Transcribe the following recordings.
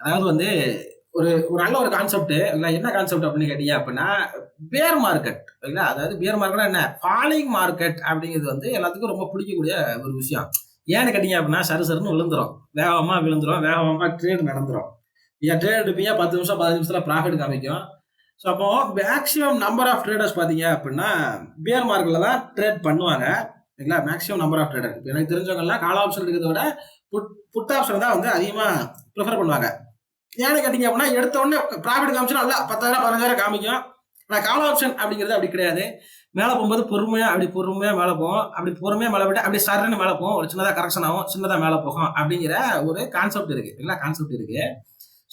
அதாவது வந்து ஒரு ஒரு நல்ல ஒரு கான்செப்ட் இல்லை. என்ன கான்செப்ட் அப்படின்னு கேட்டீங்க அப்படின்னா, பேர் மார்க்கெட் இல்லைங்களா? அதாவது பேர் மார்க்கெட்னா என்ன? ஃபாலிங் மார்க்கெட் அப்படிங்கிறது வந்து எல்லாத்துக்கும் ரொம்ப பிடிக்கக்கூடிய ஒரு விஷயம். ஏன்னு கேட்டீங்க அப்படின்னா, சரு சருன்னு விழுந்துரும். வேகமா விழுந்துரும். வேகமா ட்ரேட் நடந்துரும். ஏன் ட்ரேட் எடுப்பீங்க 10 நிமிஷம் 15 நிமிஷத்துல ப்ராஃபிட் காமிக்கும். ஸோ அப்போ மேக்ஸிமம் நம்பர் ஆஃப் ட்ரேடர்ஸ் பார்த்தீங்க அப்படின்னா, பியர் மார்க்கெட்ல தான் ட்ரேட் பண்ணுவாங்க. சரிங்களா? Maximum number of trader. எனக்கு தெரிஞ்சவங்கலாம் கால் ஆப்ஷன் இருக்கிறத விட புட் ஆப்ஷன் தான் வந்து அதிகமா ப்ரிஃபர் பண்ணுவாங்க. ஏன்னு கேட்டீங்க அப்படின்னா, எடுத்த உடனே ப்ராஃபிட் காமிச்சுனா நல்லா 10,000 15,000 காமிக்கும். ஆனா கால் ஆப்ஷன் அப்படிங்கிறது அப்படி கிடையாது. மேல போகும்போது பொறுமையா மேல போகும். அப்படி பொறுமையா மேல போயிட்டு அப்படியே சர்ன்னு மேல போகும். ஒரு சின்னதா கரெக்ஷன் ஆகும். சின்னதா மேல போகும். அப்படிங்கிற ஒரு கான்செப்ட் இருக்கு. இல்ல கான்செப்ட் இருக்கு.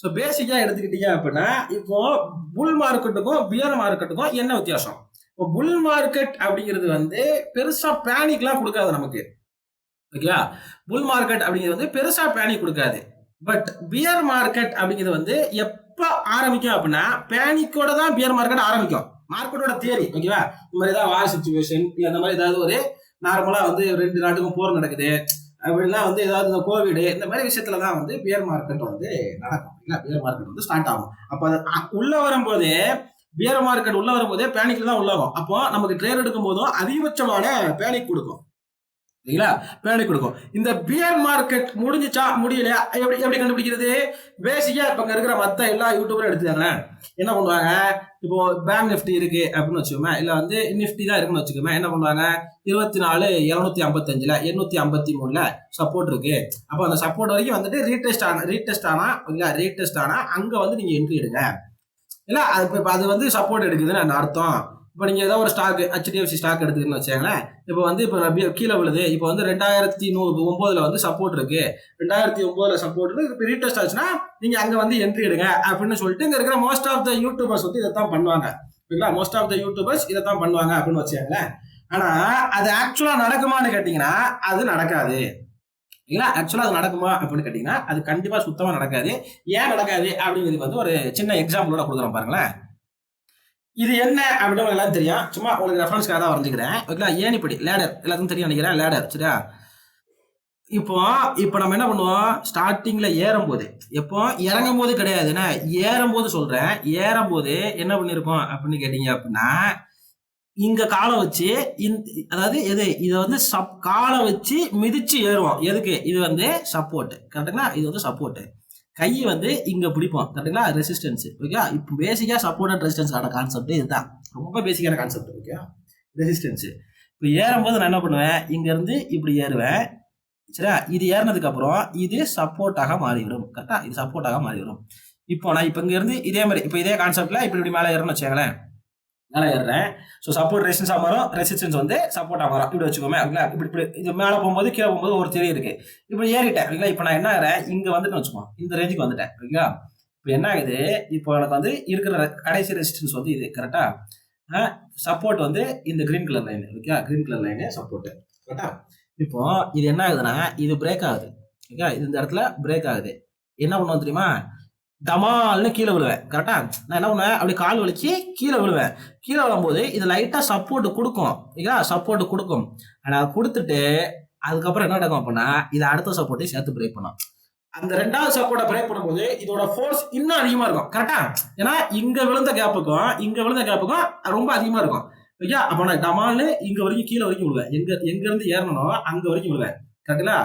ஸோ பேசிக்கா எடுத்துக்கிட்டீங்க அப்படின்னா, இப்போ புல் மார்க்கெட்டுக்கும் பியர் மார்க்கெட்டுக்கும் என்ன வித்தியாசம்? இப்போ புல் மார்க்கெட் அப்படிங்கிறது வந்து பெருசா பேனிக்லாம் கொடுக்காது நமக்கு. ஓகேவா? புல் மார்க்கெட் அப்படிங்கிறது வந்து பெருசா பேனிக் கொடுக்காது. பட் பியர் மார்க்கெட் அப்படிங்கிறது வந்து எப்ப ஆரம்பிக்கும் அப்படின்னா, பேனிக்கோட தான் பியர் மார்க்கெட் ஆரம்பிக்கும். மார்க்கெட்டோட தியரி ஓகேவா? இந்த மாதிரி ஏதாவது வார் சிச்சுவேஷன் இல்ல இந்த மாதிரி ஏதாவது ஒரு நார்மலா வந்து 2 நாட்டுக்கும் போர் நடக்குது அப்படின்னா வந்து ஏதாவது இந்த கோவிட் இந்த மாதிரி விஷயத்துல தான் வந்து பியர் மார்க்கெட் வந்து நடக்கும். இல்ல பியர் மார்க்கெட் வந்து ஸ்டார்ட் ஆகும். அப்ப அது உள்ள வரும்போதே பியர் மார்க்கெட் உள்ள வரும்போதே பேனிக்ல தான் உள்ளாகும். அப்போ நமக்கு ட்ரேட் எடுக்கும் போதும் அதிகபட்சமான பேனிக் கொடுக்கும். சரிங்களா? பேனிக் கொடுக்கும். இந்த பியர் மார்க்கெட் முடிஞ்சுச்சா முடியலையா எப்படி எப்படி கண்டுபிடிக்கிறது? பேசிக்கா இப்ப இங்க இருக்கிற மத்த எல்லா யூடியூபரும் எடுத்துக்காங்களேன். என்ன பண்ணுவாங்க? இப்போ பேங்க் நிஃப்டி இருக்கு அப்படின்னு வச்சுக்கோமே, இல்ல வந்து நிஃப்டி தான் இருக்குன்னு வச்சுக்கோமே, என்ன பண்ணுவாங்க? 24,755ல 853ல சப்போர்ட் இருக்கு. அப்போ அந்த சப்போர்ட் வரைக்கும் வந்துட்டு ரீடெஸ்ட் ஆனா அங்க வந்து நீங்க என்ட்ரி எடுங்க. இல்ல அது வந்து சப்போர்ட் எடுக்குதுன்னு அர்த்தம். இப்போ நீங்க ஏதோ ஒரு ஸ்டாக் HDFC ஸ்டாக் எடுத்துக்கன்னு வச்சுக்கோங்களேன். இப்போ வந்து இப்போ கீழே விழுது. இப்போ வந்து 2009ல வந்து சப்போர்ட் இருக்கு. 2009ல சப்போர்ட் இருக்கு. இப்போ ரீடெஸ்ட் ஆச்சுன்னா நீங்க அங்க வந்து என்ட்ரி எடுங்க அப்படின்னு சொல்லிட்டு இங்க இருக்கிற மோஸ்ட் ஆஃப் த யூடியூபர்ஸ் வந்து இதைத்தான் பண்ணுவாங்க. ஓகேங்களா? மோஸ்ட் ஆஃப் த யூடியூபர்ஸ் இதைத்தான் பண்ணுவாங்க அப்படின்னு வச்சுக்கோங்களேன். ஆனா அது ஆக்சுவலா நடக்குமான்னு கேட்டீங்கன்னா அது நடக்காது. இல்ல ஆக்சுவலா அது நடக்குமா அப்படின்னு கேட்டீங்கன்னா அது கண்டிப்பா சுத்தமா நடக்காது. ஏன் நடக்காது அப்படிங்கிறதுக்கு வந்து ஒரு சின்ன எக்ஸாம்பிளோட கொடுக்குறோம் பாருங்களேன். இது என்ன அப்படின்னு உங்களுக்கு எல்லாம் தெரியும். சும்மா உங்களுக்கு ரெஃபரன்ஸ்க்காக தான் வரைஞ்சிக்கிறேன். ஓகேங்களா? ஏணிப்படி லேடர் எல்லாத்துக்கும் தெரியும் நினைக்கிறேன். லேடர் சரியா? இப்போ இப்போ நம்ம என்ன பண்ணுவோம்? ஸ்டார்டிங்ல ஏறும்போது எப்போ இறங்கும் போது கிடையாது. என்ன ஏறும்போது சொல்றேன். ஏறும்போது என்ன பண்ணிருக்கோம் அப்படின்னு கேட்டீங்க அப்படின்னா, இங்க காலை வச்சு அதாவது எது இதை வந்து காலை வச்சு மிதிச்சு ஏறுவோம். எதுக்கு? இது வந்து சப்போர்ட் கரெக்டுங்களா? இது வந்து சப்போர்ட். கை வந்து இங்க பிடிப்போம் கரெக்டுங்களா? Resistance okay. இப்போ பேசிக்கா சப்போர்ட் அண்ட் ரெசிஸ்டன்ஸ் ஆன கான்செப்ட் இதுதான். ரொம்ப பேசிக்கான கான்செப்ட் ஓகே. ரெசிஸ்டன்ஸ் இப்போ ஏறும்போது நான் என்ன பண்ணுவேன்? இங்க இருந்து இப்படி ஏறுவேன் சரியா? இது ஏறினதுக்கு அப்புறம் இது சப்போர்ட்டாக மாறிவிடும் கரெக்டா? இது சப்போர்ட்டாக மாறிவிடும். இப்போ நான் இப்போ இங்க இருந்து இதே மாதிரி இப்போ இதே கான்செப்ட்ல இப்படி இப்படி மேலே ஏறணும்னு வச்சுக்கோங்களேன். மேலே ஏறுறேன். ஸோ சப்போர்ட் ரெசிஸ்டன்ஸாக மாறும். ரெசிஸ்டன்ஸ் வந்து சப்போர்ட்டாக மாறும். இப்படி வச்சுக்கோமே ஓகேங்களா? இப்படி இப்படி இது மேலே போகும்போது கீழே போகும்போது ஒரு தெரிய இருக்கு. இப்படி ஏறிட்டேன் ஓகேங்களா? இப்போ நான் என்ன ஆகிறேன்? இங்க வந்துட்டு வச்சுக்கோ இந்த ரேஞ்சுக்கு வந்துட்டேன் ஓகேங்களா? இப்போ என்ன ஆகுது? இப்போ எனக்கு வந்து இருக்கிற கடைசி ரெசிஸ்டன்ஸ் வந்து இது கரெக்டா? சப்போர்ட் வந்து இந்த green colour line okay. Green colour line support கரெக்டா? இப்போ இது என்ன ஆகுதுன்னா இது பிரேக் ஆகுது ஓகே. இது இந்த இடத்துல பிரேக் ஆகுது. என்ன பண்ணுவோம் தெரியுமா? டமால்னு கீழே விழுவேன் கரெக்டா? நான் என்ன பண்ணுவேன்? அப்படி கால் வலிச்சு கீழே விழுவேன். கீழே விழும்போது இது லைட்டா சப்போர்ட் கொடுக்கும் ஓகேங்களா? சப்போர்ட் கொடுக்கும். ஆனால் கொடுத்துட்டு அதுக்கப்புறம் என்ன நடக்கும் அப்படின்னா இது அடுத்த சப்போர்ட்டையும் சேர்த்து பிரேக் பண்ணும். அந்த ரெண்டாவது சப்போர்ட்டை பிரேக் பண்ணும்போது இதோட ஃபோர்ஸ் இன்னும் அதிகமா இருக்கும் கரெக்டா? ஏன்னா இங்க விழுந்த கேப்புக்கும் ரொம்ப அதிகமா இருக்கும் ஓகே. அப்போ நான் டமால்னு இங்க வரைக்கும் கீழே வரைக்கும் விழுவேன். எங்க இருந்து ஏறணும் அங்க வரைக்கும் விழுவேன் கரெக்டுங்களா?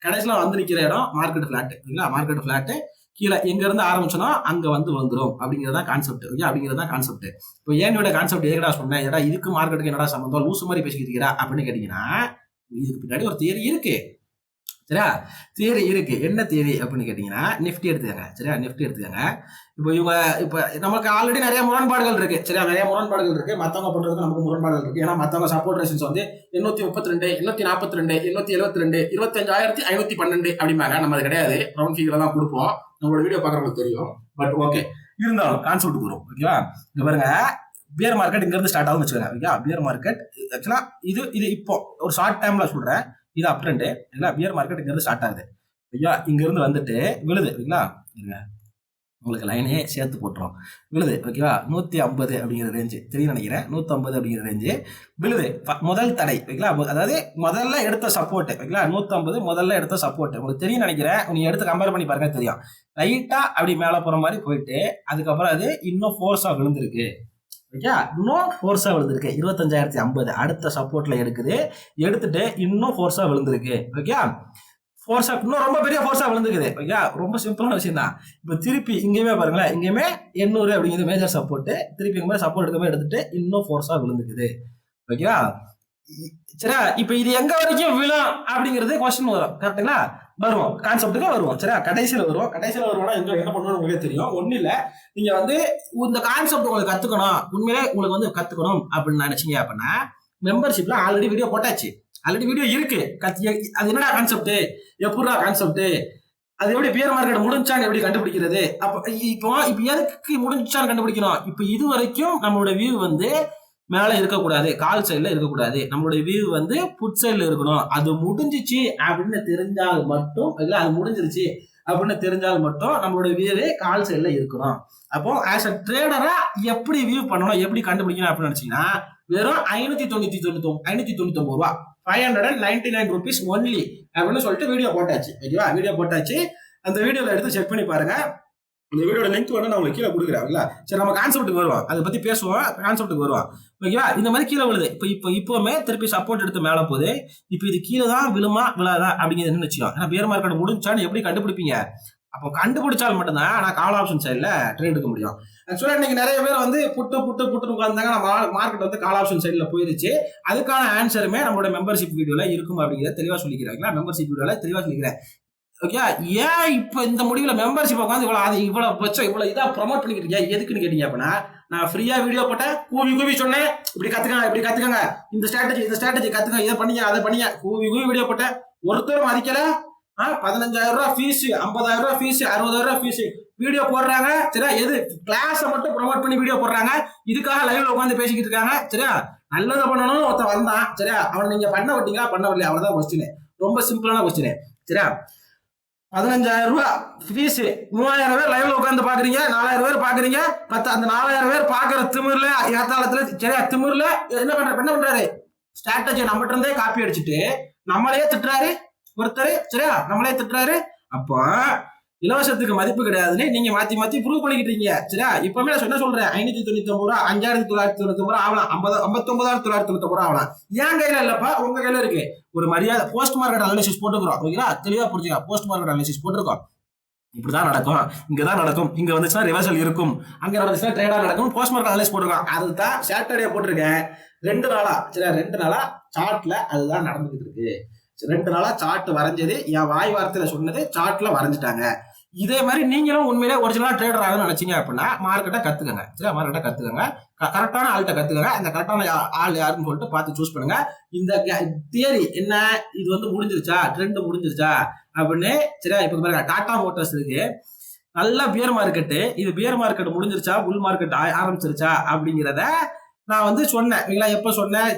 கடைசியில் வந்து நிற்கிற இடம் மார்க்கெட் ஃபிளாட் ஓகேங்களா? மார்க்கெட் ஃபிளாட் கீழே எங்க இருந்து ஆரம்பிச்சோன்னா அங்க வந்து வந்துடும் அப்படிங்கிறதா கான்செப்ட் ஓகே. அப்படிங்கிறதா கான்செப்ட். இப்போ ஏன்னோட கான்செப்ட் எதுக்கடா சொன்னேன்? ஏடா இதுக்கு மார்க்கெட்டுக்கு என்னடா சம்பந்தம்? லூசு மாதிரி பேசிக்கிறீரா அப்படின்னு கேட்டீங்கன்னா இதுக்கு பின்னாடி ஒரு தியரி இருக்கு சரியா? தியரி இருக்கு. என்ன தியரி அப்படின்னு கேட்டீங்கன்னா நிஃப்டி எடுத்துக்கங்க சரியா? நிஃப்டி எடுத்துக்கங்க. இப்போ இவங்க இப்போ நமக்கு ஆல்ரெடி நிறைய முரண்பாடுகள் இருக்கு சரியா? நிறைய முரண்பாடுகள் இருக்கு. மற்றவங்க பண்றதுக்கு நமக்கு முரண்பாடுகள் இருக்கு. ஏன்னா மற்றவங்க சப்போர்ட் ரெசிஸ்டன்ஸ் வந்து 832 842 872 25,512 அப்படிம்பாங்க. நம்ம அது கிடையாது. ரவுண்ட் ஃபிகர் தான் கொடுப்போம். நம்மளோட வீடியோ பார்க்குறவங்களுக்கு தெரியும். பட் ஓகே இருந்தாலும் கான்செப்ட் வரும் ஓகேவா? இங்க பாருங்க பியர் மார்க்கெட் இங்க இருந்து ஸ்டார்ட் ஆகும்னு வச்சுக்கோங்க ஓகே. பியர் மார்க்கெட் ஆக்சுவலா இது இப்போ ஒரு ஷார்ட் டைம்ல சொல்றேன். இது அப் ட்ரெண்ட் இல்ல. பியர் மார்க்கெட் இங்க இருந்து ஸ்டார்ட் ஆகுது ஐயா. இங்க இருந்து வந்துட்டு விழுது இல்லைங்களா? இருங்க உங்களுக்கு லைனே சேர்த்து போட்டுரும் விழுது. ஓகேவா, 150 அப்படிங்கிற ரேஞ்சு தெரியும் நினைக்கிறேன். 150 அப்படிங்கிற ரேஞ்சு விழுது. முதல் தடை ஓகேங்களா, அதாவது முதல்ல எடுத்த சப்போர்ட் ஓகேங்களா, 150 முதல்ல எடுத்த சப்போர்ட் உங்களுக்கு தெரியும் நினைக்கிறேன். நீங்க எடுத்து கம்பேர் பண்ணி பாருங்க தெரியும். லைட்டா அப்படி மேலே போற மாதிரி போயிட்டு அதுக்கப்புறம் அது இன்னும் ஃபோர்ஸா விழுந்திருக்கு. ஓகே, இன்னும் ஃபோர்ஸா விழுந்திருக்கு. 25,050 அடுத்த சப்போர்ட்ல எடுத்துட்டு இன்னும் ஃபோர்ஸா விழுந்திருக்கு. ஓகே, ஃபோர்ஸா இன்னும் ரொம்ப பெரிய ஃபோர்ஸா விழுந்துக்குது. ஓகே, ரொம்ப சிம்பிளான விஷயம் தான். இப்போ திருப்பி இங்கேயுமே பாருங்களேன், இங்கேயுமே 800 அப்படிங்கிறது மேஜர் சப்போர்ட். திருப்பி இங்கே சப்போர்ட் எடுத்துட்டு இன்னும் ஃபோர்ஸா விழுந்துக்குது. ஓகேவா, சரியா. இப்போ இது எங்க வரைக்கும் விழும் அப்படிங்கிறது கொஸ்டின் வரும். கரெக்டுங்களா, வருவோம் கான்செப்டுக்கு வருவோம். சரியா, கடைசியில் வருவோம்னா என்ன பண்ணணும் உங்களுக்கு தெரியும். ஒன்றும் இல்லை, நீங்க வந்து இந்த கான்செப்ட் உங்களுக்கு கத்துக்கணும், உண்மையிலே உங்களுக்கு வந்து கத்துக்கணும் அப்படின்னு நினைச்சீங்க அப்படின்னா மெம்பர்ஷிப்ல ஆல்ரெடி வீடியோ போட்டாச்சு. ஆல்ரெடி வீடியோ இருக்கு. அது என்னடா கான்செப்ட், எப்படா கான்செப்ட், அது எப்படி பியர் மார்க்கெட் முடிஞ்சான்னு எப்படி கண்டுபிடிக்கிறது, இப்போ எதுக்கு முடிஞ்சான்னு கண்டுபிடிக்கணும். இப்போ இது வரைக்கும் நம்மளோட வியூ வந்து மேல இருக்கக்கூடாது, கால் சைட்ல இருக்கக்கூடாது, நம்மளுடைய வியூ வந்து புட் சைட்ல இருக்கணும். அது முடிஞ்சிச்சு அப்படின்னு தெரிஞ்சால் மட்டும், இல்ல அது முடிஞ்சிருச்சு அப்படின்னு தெரிஞ்சால் மட்டும் நம்மளோட வியூவே கால் சைட்ல இருக்கணும். அப்போ ஆஸ் அ ட்ரேடரா எப்படி வியூ பண்ணணும், எப்படி கண்டுபிடிக்கணும் அப்படின்னு நினைச்சீங்கன்னா வெறும் 599 ரூபா, 599 rupees ஒன்லி அப்படின்னு சொல்லிட்டு வீடியோ போட்டாச்சு. ஓகேவா, வீடியோ போட்டாச்சு. அந்த வீடியோல எடுத்து செக் பண்ணி பாருங்க. இந்த வீடியோட லிங்க் வந்து நான் உங்களுக்கு கீழே கொடுக்குறேன். சரி, நம்ம கான்செப்ட்டுக்கு வருவோம், அதை பத்தி பேசுவோம், கான்செப்ட்டுக்கு வருவோம். ஓகேவா, இந்த மாதிரி கீழே விழுது. இப்போவுமே திருப்பி சப்போர்ட் எடுத்து மேலே போகுது. இப்போ இது கீழே தான் விழுமா விழாதா அப்படிங்கிறது என்ன நிச்சயம். ஏன்னா பியர் மார்க்கெட் முடிஞ்சான்னு எப்படி கண்டுபிடிப்பீங்க. அப்போ கண்டுபிடிச்சால் மட்டும்தான் நான் கால் ஆப்ஷன் சைடில் ட்ரேட் எடுக்க முடியும். ஆக்சுவலாக இன்னைக்கு நிறைய பேர் வந்து புட்டு உட்காந்தாங்க. மார்க்கெட் வந்து கால் ஆப்ஷன் சைடில் போயிருச்சு. அதுக்கான ஆன்சருமே நம்மளோட மெம்பர்ஷிப் வீடியோல இருக்கும் அப்படிங்கிறத தெளிவாக சொல்லிக்கிறாங்களா. மெம்பர்ஷிப் வீடியோல தெளிவாக சொல்லிக்கிறேன். ஓகே, ஏன் இப்போ இந்த முடிவுல மெம்பர்ஷிப் உட்காந்து இவ்வளவு இதா ப்ரொமோட் பண்ணிக்கிறீங்க எதுக்குன்னு கேட்டீங்க அப்படின்னா, நான் ஃப்ரீயா வீடியோ போட்டேன், கூவி சொன்னேன், இப்படி கத்துக்கங்க, இந்த ஸ்ட்ராட்டஜி கத்துங்க, இதை பண்ணீங்க அதை பண்ணீங்க, கூவி வீடியோ போட்டேன். ஒருத்தரும் மதிக்கல. 15,000 ரூபாய் ஃபீஸ், 50,000 ரூபாய் ஃபீஸ், 60,000 ரூபாய் ஃபீஸ் வீடியோ போடுறாங்க. சரியா, எது கிளாஸை மட்டும் ப்ரொமோட் பண்ணி வீடியோ போடுறாங்க. இதுக்காக லைவ்ல உட்காந்து பேசிக்கிட்டு இருக்காங்க. சரியா, நல்லதை பண்ணணும்னு ஒருத்தன் வந்தான். சரியா, அவனை நீங்க பண்ண விட்டீங்களா பண்ண வரலையா, அவ்வளவுதான் கொஸ்டின். ரொம்ப சிம்பிளான கொஸ்டின். சரியா, 15,000 ரூபாய் ஃபீஸ், 3,000 பேர் லைவ்ல உட்காந்து பாக்குறீங்க, 4,000 பேர் பாக்குறீங்க. அந்த 4,000 பேர் பாக்குற திமிர்ல ஏத்தாளத்துல, சரியா, திமிர்ல என்ன பண்றாரு, ஸ்ட்ராட்டஜி நம்மகிட்ட இருந்தே காப்பி அடிச்சுட்டு நம்மளே திட்டுறாரு ஒருத்தர். சரியா, நம்மளே திட்டுறாரு. அப்போ இலவசத்துக்கு மதிப்பு கிடையாதுன்னு நீங்க மாத்தி ப்ரூவ் பண்ணிக்கிட்டு இருக்கீங்க. சரியா, இப்பவுமே நான் என்ன சொல்றேன், 599 ரூபா, 5,999 ரூபா ஆகலாம், 59,999 ரூபா ஆகலாம். என் கையில இல்லப்பா, உங்க கையில இருக்கு. ஒரு மரியாதை போஸ்ட் மார்க்கெட் அனாலிசிஸ் போட்டுக்கிறோம். ஓகேங்களா, தெளிவா புரிஞ்சுக்க. போஸ்ட் மார்க்கெட் அனாலிசிஸ் போட்டிருக்கோம். இப்படிதான் நடக்கும், இங்கதான் நடக்கும், இங்க வந்துச்சுன்னா ரிவர்சல் இருக்கும், அங்க நடந்துச்சுன்னா ட்ரேடா நடக்கும். போஸ்ட் மார்க்கெட் அனாலிசிஸ் போட்டிருக்கோம். அதுதான் சாட்டர்டே போட்டிருக்கேன். 2 நாளா, சரியா, 2 நாளா சார்ட்ல அதுதான் நடந்துகிட்டு இருக்கு. 2 நாளா சார்ட் வரைஞ்சது, என் வாய் வார்த்தையில சொன்னது சார்ட்ல வரைஞ்சிட்டாங்க. இதே மாதிரி நீங்களும் உண்மையிலே ஒரிஜினலா ட்ரேடர் ஆகணும்னு நினைச்சீங்க அப்படின்னா மார்க்கெட்டை கத்துக்கங்க. சரியா, மார்க்கெட்டை கத்துக்கங்க, கரெக்டான ஆள்கிட்ட கத்துக்கங்க. அந்த கரெக்டான ஆள் யாருன்னு சொல்லிட்டு பார்த்து சூஸ் பண்ணுங்க. இந்த தியரி என்ன, இது வந்து முடிஞ்சிருச்சா, ட்ரெண்ட் முடிஞ்சிருச்சா அப்படின்னு. சரியா, இப்ப பாருங்க, டாடா மோட்டார்ஸ் இருக்கு, நல்ல பியர் மார்க்கெட்டு. இது பியர் மார்க்கெட் முடிஞ்சிருச்சா, புல் மார்க்கெட் ஆரம்பிச்சிருச்சா அப்படிங்கிறத நான் வந்து சொன்னேன். எப்ப சொன்னேன்,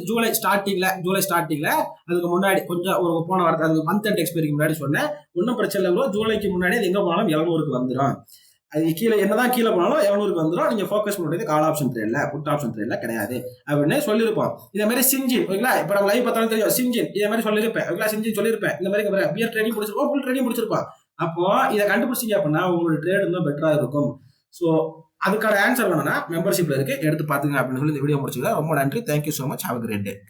ஜூலை ஸ்டார்டிங்ல, அதுக்கு முன்னாடி கொஞ்சம் ஒரு போன வாரத்தை, அது மந்த் அண்ட் எக்ஸ்பைரிக்கு முன்னாடி சொன்னேன். ஒன்றும் பிரச்சனை இல்லை, ஜூலைக்கு முன்னாடி அது எங்க போனாலும் 700க்கு வந்துடும். அது கீழே என்னதான் கீழே போனாலும் 700க்கு வந்துடும். நீங்க ஃபோக்கஸ் பண்ணுறது கால் ஆப்ஷன் ட்ரேட்ல, புட் ஆப்ஷன் ட்ரேட்ல கிடையாது அப்படின்னு சொல்லியிருப்போம். இதே மாதிரி சிஞ்சின், ஓகேங்களா, இப்போ நம்ம லைவ் பார்த்தாலும் தெரியும், சிஞ்சின் இதே மாதிரி சொல்லியிருப்பேன். ஓகேங்களா, சிஞ்சின் சொல்லியிருப்பேன். இந்த மாதிரி பியர் ட்ரேடிங் முடிச்சிருப்போம், புல் ட்ரேடிங் முடிச்சிருப்போம். அப்போ இதை கண்டுபிடிச்சிங்க அப்படின்னா உங்களோட ட்ரேட் இன்னும் பெட்டரா இருக்கும். ஸோ அதுக்கான ஆன்சர் வேணும்னா மெம்பர்ஷிப்ல இருக்கு, எடுத்து பாத்துங்க அப்படின்னு சொல்லி இந்த வீடியோ முடிச்சுக்கிறேன். ரொம்ப நன்றி. Thank you so much. Have a great day.